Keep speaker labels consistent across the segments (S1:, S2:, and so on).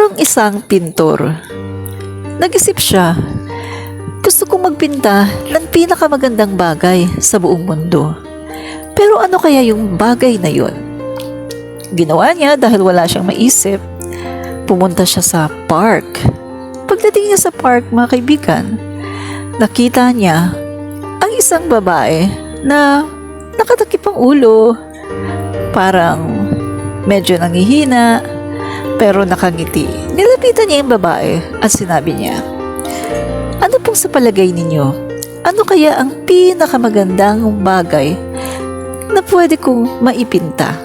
S1: Merong isang pintor. Nag-isip siya, gusto kong magpinta ng pinakamagandang bagay sa buong mundo. Pero ano kaya yung bagay na yun? Ginawa niya dahil wala siyang maisip. Pumunta siya sa park. Pagdating niya sa park, mga kaibigan, nakita niya ang isang babae na nakatakip ang ulo. Parang medyo nangihina, pero nakangiti. Nilapitan niya yung babae at sinabi niya, "Ano pong sa palagay ninyo? Ano kaya ang pinakamagandang bagay na pwede kong maipinta?"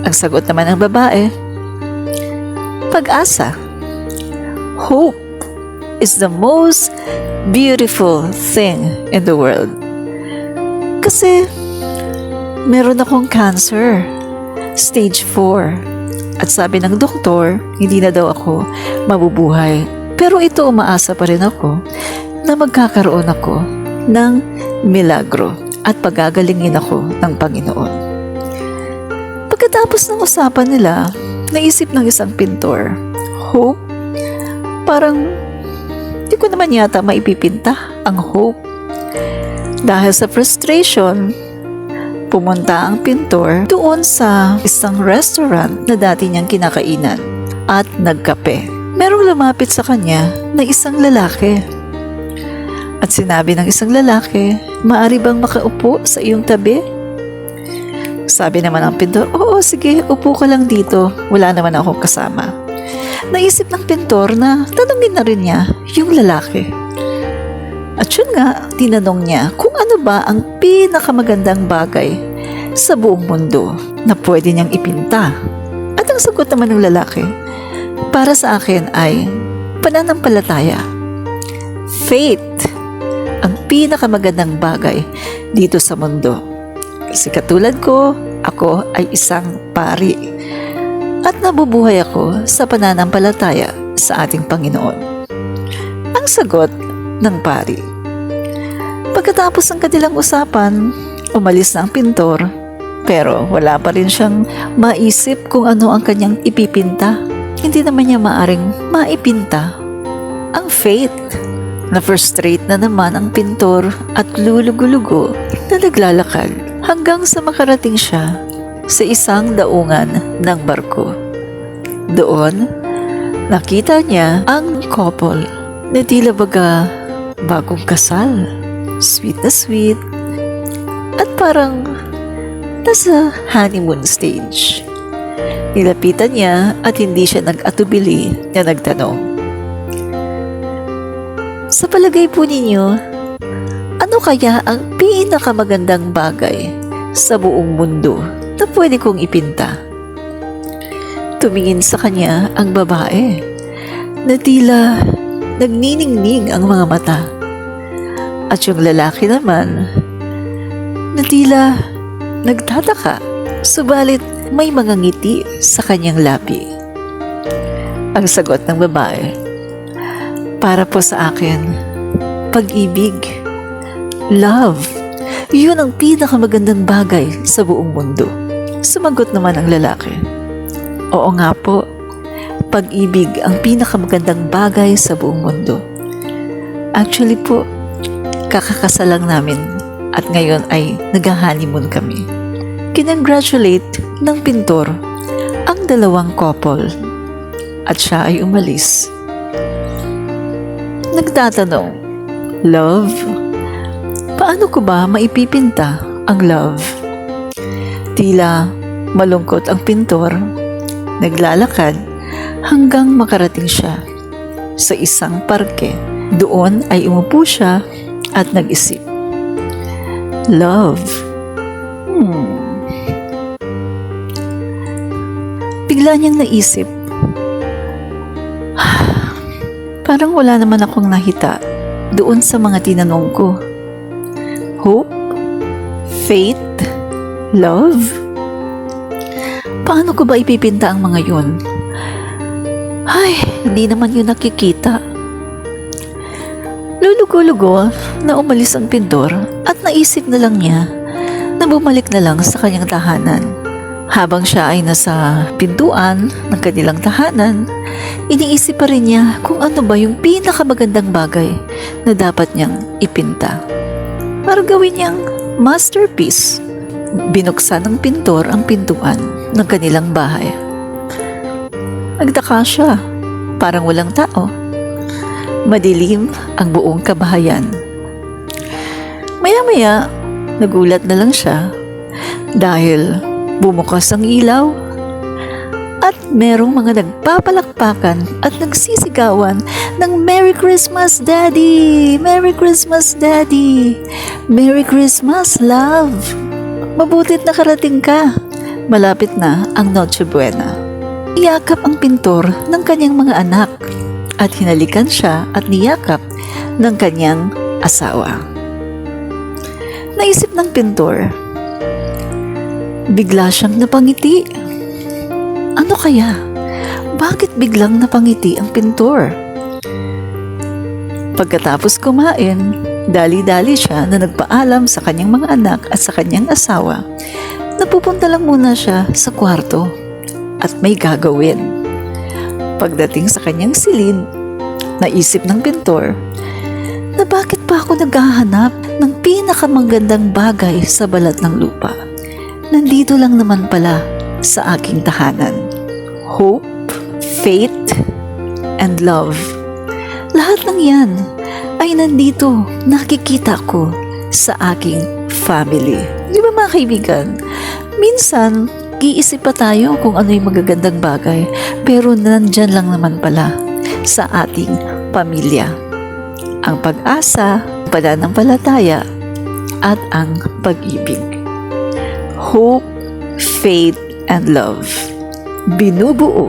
S1: Ang sagot naman ng babae, "Pag-asa. Hope is the most beautiful thing in the world. Kasi meron akong cancer, stage 4. At sabi ng doktor, hindi na daw ako mabubuhay. Pero ito umaasa pa rin ako na magkakaroon ako ng milagro at pagagalingin ako ng Panginoon." Pagkatapos ng usapan nila, naisip ng isang pintor, hope? Parang di ko naman yata maipipinta ang hope. Dahil sa frustration, pumunta ang pintor doon sa isang restaurant na dati niyang kinakainan at nagkape. Merong lumapit sa kanya na isang lalaki. At sinabi ng isang lalaki, "Maaari bang makaupo sa iyong tabi?" Sabi naman ng pintor, "Oo, sige, upo ka lang dito. Wala naman akong kasama." Naisip ng pintor na tanungin na rin niya yung lalaki. At yun nga, tinanong niya kung ano ba ang pinakamagandang bagay sa buong mundo na pwede niyang ipinta. At ang sagot naman ng lalaki, para sa akin ay pananampalataya. Faith ang pinakamagandang bagay dito sa mundo. Kasi katulad ko, ako ay isang pari. At nabubuhay ako sa pananampalataya sa ating Panginoon. Ang sagot ng pari. Pagkatapos ng kanilang usapan, umalis na ang pintor, pero wala pa rin siyang maisip kung ano ang kanyang ipipinta. Hindi naman niya maaring maipinta ang faith. Na-frustrate na naman ang pintor at lulugo-lugo na naglalakad hanggang sa makarating siya sa isang daungan ng barko. Doon, nakita niya ang couple na tila baga bagong kasal. Sweet na sweet. At parang nasa honeymoon stage. Nilapitan niya at hindi siya nag-atubili na nagtanong, "Sa palagay po ninyo, ano kaya ang pinakamagandang bagay sa buong mundo na pwede kong ipinta?" Tumingin sa kanya ang babae na tila nagniningning ang mga mata. At yung lalaki naman na tila nagtataka, subalit may mga ngiti sa kanyang labi. Ang sagot ng babae, "Para po sa akin, pag-ibig, love, yun ang pinakamagandang bagay sa buong mundo." Sumagot naman ang lalaki, "Oo nga po, pag-ibig ang pinakamagandang bagay sa buong mundo. Actually po, kakakasal lang namin at ngayon ay nag-honeymoon kami." Kinongratulate ng pintor ang dalawang couple at siya ay umalis. Nagtatanong, "Love? Paano ko ba maipipinta ang love?" Tila malungkot ang pintor, naglalakad hanggang makarating siya sa isang parke. Doon ay umupo siya at nag-isip, "Love? Bigla niyang naisip, parang wala naman akong nakita doon sa mga tinanong ko. Hope? Faith? Love? Paano ko ba ipipinta ang mga yun? Ay, hindi naman yun nakikita." Lulugo-lugo na umalis ang pintor at naisip na lang niya na bumalik na lang sa kanyang tahanan. Habang siya ay nasa pintuan ng kanilang tahanan, iniisip pa rin niya kung ano ba yung pinakamagandang bagay na dapat niyang ipinta para gawin niyang masterpiece. Binuksan ng pintor ang pintuan ng kanilang bahay. Nagtaka siya, parang walang tao. Madilim ang buong kabahayan. Maya-maya, nagulat na lang siya dahil bumukas ang ilaw at merong mga nagpapalakpakan at nagsisigawan ng Merry Christmas, Daddy! Merry Christmas, Daddy! Merry Christmas, love! Mabutit nakarating ka. Malapit na ang Noche Buena. Iyakap ang pintor ng kanyang mga anak at hinalikan siya at niyakap ng kanyang asawa. Naisip ng pintor, bigla siyang napangiti. Ano kaya? Bakit biglang napangiti ang pintor? Pagkatapos kumain, dali-dali siya na nagpaalam sa kanyang mga anak at sa kanyang asawa na pupunta lang muna siya sa kwarto at may gagawin. Pagdating sa kanyang silid, naisip ng pintor na bakit pa ako naghahanap ng pinakamagandang bagay sa balat ng lupa? Nandito lang naman pala sa aking tahanan. Hope, faith, and love. Lahat ng yan ay nandito, nakikita ko sa aking family. Di ba mga kaibigan? Minsan, iisip pa tayo kung ano yung magagandang bagay, pero nandyan lang naman pala sa ating pamilya. Ang pag-asa, pananampalataya, at ang pag-ibig. Hope, faith, and love. Binubuo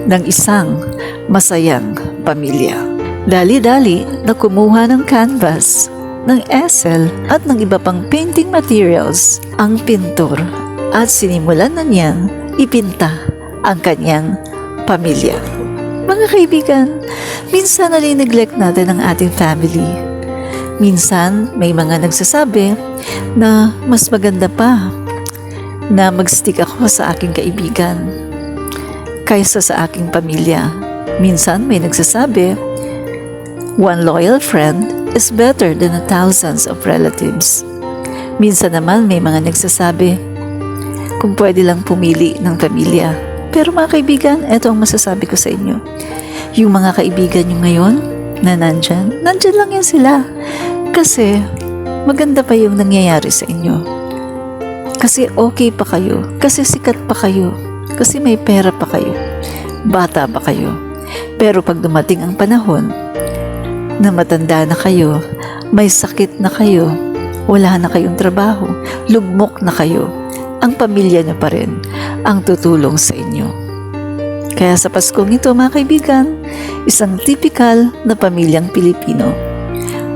S1: ng isang masayang pamilya. Dali-dali na kumuha ng canvas, ng easel at ng iba pang painting materials ang pintor at sinimulan na niyang ipinta ang kanyang pamilya. Mga kaibigan, minsan nalineglect natin ang ating family. Minsan may mga nagsasabi na mas maganda pa na mag-stick ako sa aking kaibigan kaysa sa aking pamilya. Minsan may nagsasabi, one loyal friend is better than thousands of relatives. Minsan naman may mga nagsasabi, kung pwede lang pumili ng pamilya. Pero mga kaibigan, ito ang masasabi ko sa inyo. Yung mga kaibigan nyo ngayon na nandyan lang yan sila. Kasi maganda pa yung nangyayari sa inyo. Kasi okay pa kayo. Kasi sikat pa kayo. Kasi may pera pa kayo. Bata pa kayo. Pero pag dumating ang panahon na matanda na kayo, may sakit na kayo, wala na kayong trabaho, lugmok na kayo, ang pamilya na pa rin ang tutulong sa inyo. Kaya sa Paskong ito mga kaibigan, isang typical na pamilyang Pilipino.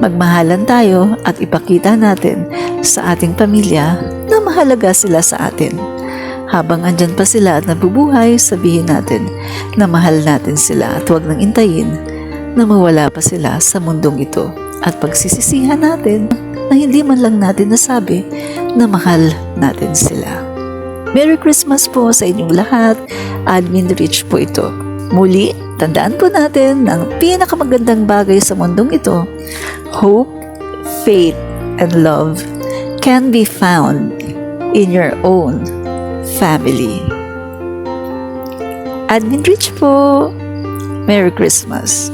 S1: Magmahalan tayo at ipakita natin sa ating pamilya na mahalaga sila sa atin. Habang andyan pa sila at nabubuhay, sabihin natin na mahal natin sila at huwag nang intayin na mawala pa sila sa mundong ito. At pagsisisihan natin na hindi man lang natin nasabi na mahal natin sila. Merry Christmas po sa inyong lahat. Admin Rich po ito. Muli, tandaan po natin na ang pinakamagandang bagay sa mundong ito, hope, faith, and love can be found in your own family. Admin Rich po. Merry Christmas.